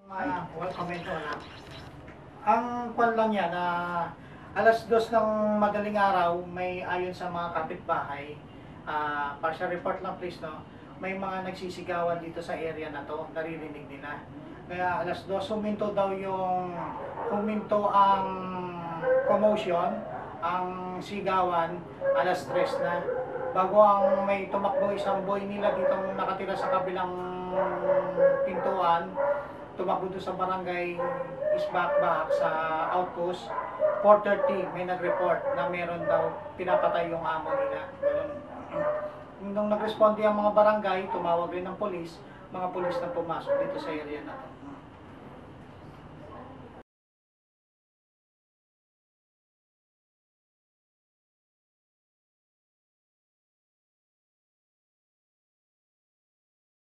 Welcome ito na. Ang kwan lang yan na alas 2 ng madaling araw, may ayon sa mga kapitbahay, partial report lang please no, may mga nagsisigawan dito sa area na to, naririnig nila. Kaya alas 2 huminto ang commotion, ang sigawan, alas 3 na. Bago ang may tumakbo isang boy nila dito nakatira sa kabilang pintuan, tumakbo doon sa barangay Isbakbak sa outpost. 4:30 may nag-report na meron daw pinapatay yung amo nila. Nung nag-responde ang mga barangay, tumawag rin ng polis, mga polis na pumasok dito sa area na to.